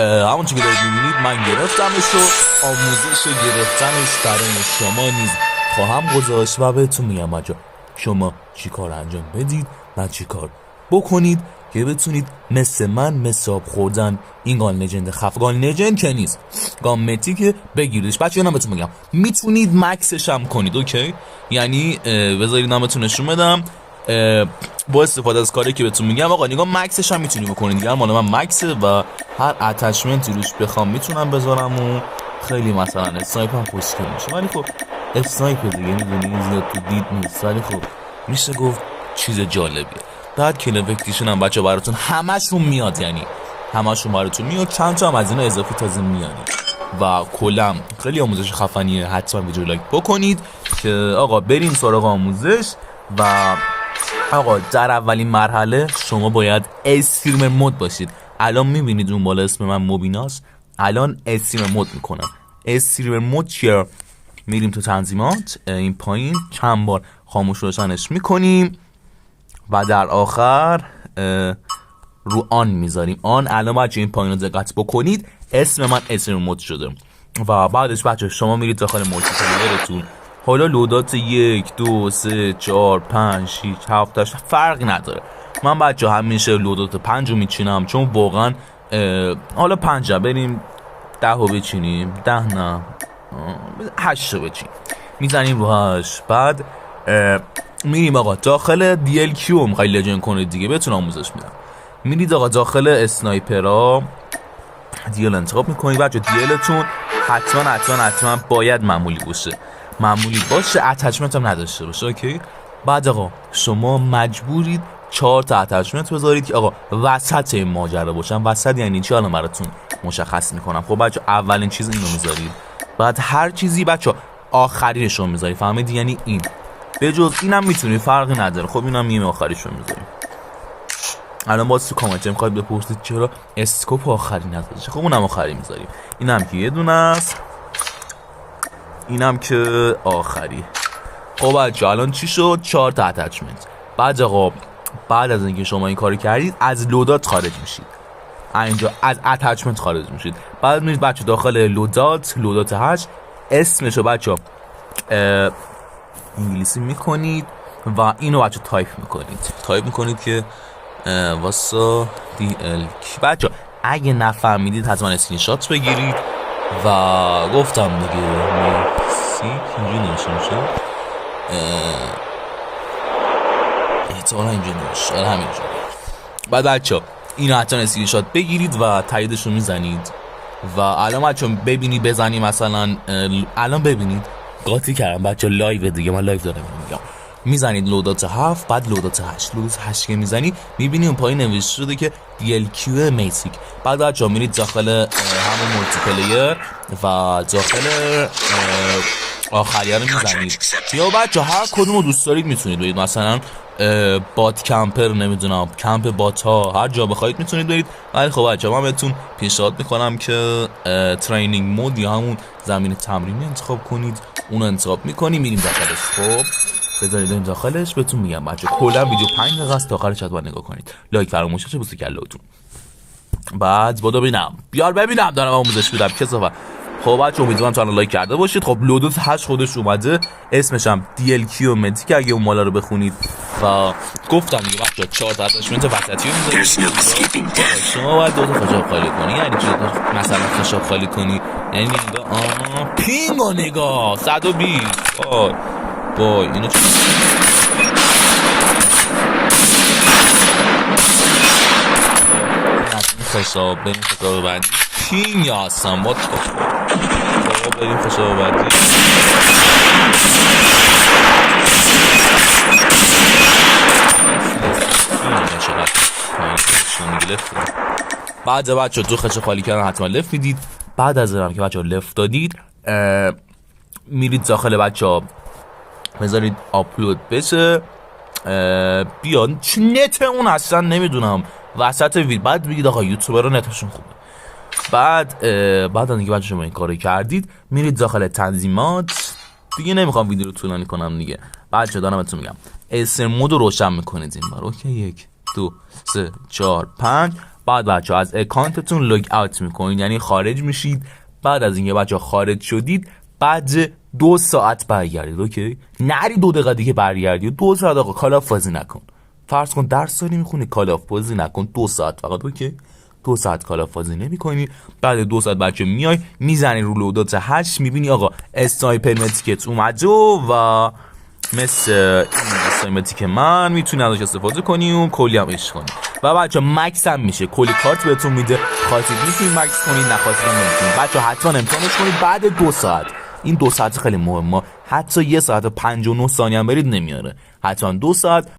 همون چی که دارید میبینید من گرفتمش و آموزش گرفتنش برای شما نیز خواهم گذاشت و بهتون میگم بچه شما چی کار انجام بدید و چی کار بکنید که بتونید مثل من مثل آب خوردن این گان لجند گان لجند که نیست گان متی که بگیریدش. بچه اینا بهتون میگم میتونید مکسش هم کنید. اوکی یعنی بذارید نامتون نشون بدم با استفاده از کاری که بهتون میگم. آقا نگاه مکسش هم میتونی بکنید دیگه. مال من مکسه و هر اتچمنتی روش بخوام میتونم بذارم و خیلی مثلا اسنایپ هم خوشگل میشه. ولی خب اسنایپ دیگه میدونی زیاد تو دید نیست، ولی خب میشه گفت چیز جالبیه. بعد کلوکتیشن هم بچه براتون همشون میاد، یعنی همشون براتون میاد. چند تا هم از اینا اضافی تازه میانی و کلم خیلی آموزش خفنیه. حتما ویدیو لایک بکنید که آقا بریم سراغ آموزش. و آقا در اولین مرحله شما باید استریمر مود باشید. الان میبینید اون بالا اسم من مبیناست. الان استریمر مود میکنم. استریمر مود چیه؟ میریم تو تنظیمات، این پایین چند بار خاموش روشنش میکنیم و در آخر رو آن میذاریم. آن الان بچه این پایین رو دقت بکنید اسم من استریمر مود شده. و بعدش بچه شما میرید داخل مولتی پلیرتون. حالا لودات 1 2 3 4 5 6 7 8 فرقی نداره. من بچه همیشه لودات 5 رو میچینم چون واقعا حالا 5 بریم 10 رو بچینیم 10 نه 8 رو بچینیم میزنیم رو 8. بعد میریم آقا داخل DLQ رو میخوایی لجن کنید دیگه بهتون آموزش میدم. میرید آقا داخل اسنایپرها دیل انتخاب میکنید. بچه دیلتون حتما باید معمولی باشه اتچمنت هم نداشته باشه. اوکی بعد آقا شما مجبورید 4 تا اتچمنت بذارید که آقا وسط این ماجرا باشن. وسط یعنی چی الان براتون مشخص میکنم. خب بچه اولین چیز اینو میذارید، بعد هر چیزی بچه آخریش رو میذارید. فهمیدی؟ یعنی این به جز اینم میتونی فرقی نداره. خب اینم میگم آخریش رو میذارید. الان باز تو کامنت میخواید بپرسید چرا اسکوپ آخری نذاشته. خب اونم آخری میذاریم. اینم که یه دونه است، اینم که آخری. خب بچه الان چی شد؟ 4 تا اتچمنت. بعد آقا بعد از اینکه شما این کارو کردید از لودات خارج میشید. اینجا از اتچمنت خارج میشید. بعد میرید بچه داخل لودات 8 اسمشو بچه انگلیسی میکنید و اینو بچه تایپ میکنید که واسه DL. بچه اگه نفهمیدید حتما اسکرین شات بگیرید و گفتم دیگه اینجوری نمیشه احتمالا اینجوری نمیشه همینجوری. بعد بچه اینو حتما اسکرین شات بگیرید و تاییدش رو میزنید. و الان بچه ببینید بزنید مثلا الان ببینید قاطی کردم بچه لایو دیگه، من لایو دارم میگم. میزنید لودات 7 بعد لودات 8. لودات 8 که میزنی میبینی اون پایین نوشته شده که DLQ میتیک. بعد بچه‌ها میرید داخل همون مولتی پلیر و داخل آخریه رو میزنید. یا بچه هر کدوم رو دوست دارید میتونید برید. مثلا بات کمپر، نمیدونم کمپ بات ها، هر جا بخواید میتونید برید. ولی خب بچه من بهتون پیشنهاد میکنم که ترینینگ مود یا همون زمین تمرینی انتخاب کنید. اون انتخاب میکنی میریم داخلش. خب بذارید این داخلش بهتون میگم بچه کلا ویدیو 5 دقیقه است. تا آخرش حتما نگاه کنید. لایک فراموش نشه. بوسه کله‌تون. بعد بودو ببینم دارم آموزش میدم کسافت. خب بچه امیدوارم تا الان لایک کرده باشید. خب لودوت 8 خودش اومده، اسمش هم DLQ مدی که اگه اون مالا رو بخونید. و گفتم دیگه بچه 4 تا اتچمنت وسطی رو میذارید. شما باید 2 تا خشاب خالی کنی. یعنی چی مثلا خشاب خالی کنی؟ یعنی نگاه پینگو نگاه 120 وای اینو چی خشاب بریم خشاب بعدی پینگ یا هستم وات خب بریم خشاب بعدی. بعد بچه 2 خشاب خالی کردن حتما لفت میدید. بعد از که بچه لفت دادید میرید داخل بچه بذارید آپلود بشه بیان چه نت اون اصلا نمیدونم وسط ویدیو. بعد بگید آقا یوتیوبر رو نتشون خوبه. بعد اینکه بچه شما این کارو کردید میرید داخل تنظیمات دیگه. نمیخوام ویدیو رو طولانی کنم دیگه. بچه دارم بهتون میگم استریمر مود رو روشن میکنید این بار. اوکی 1 2 3 4 5. بعد بچه از اکانتتون لوگ اوت میکنید، یعنی خارج میشید. بعد از اینکه بچه خارج شدید بعد 2 ساعت برگردید. اوکی، نری 2 دقیقه دیگه برگردید. 2 ساعت آقا کالاف بازی نکن. فرض کن درس داری میخونی، کالاف بازی نکن 2 ساعت فقط. اوکی، 2 ساعت کالاف بازی نمیکنی. بعد 2 ساعت بچه میای میزنی رو لودات 8، میبینی آقا اسنایپر متیکت اومده و مثل این اسنایپر من میتونی ازش استفاده کنی و کلی هم عشق کنی. و بچه مکس هم میشه، کلی کارت بهتون میده، خواستید میتونید مکس کنید، نخواستید نمیتونید. بچه حتما امتحانش کنید بعد 2 ساعت. این 2 ساعت خیلی مهمه، حتی 1 ساعت و 59 ثانیه هم برید نمیاره. حتما 2 ساعت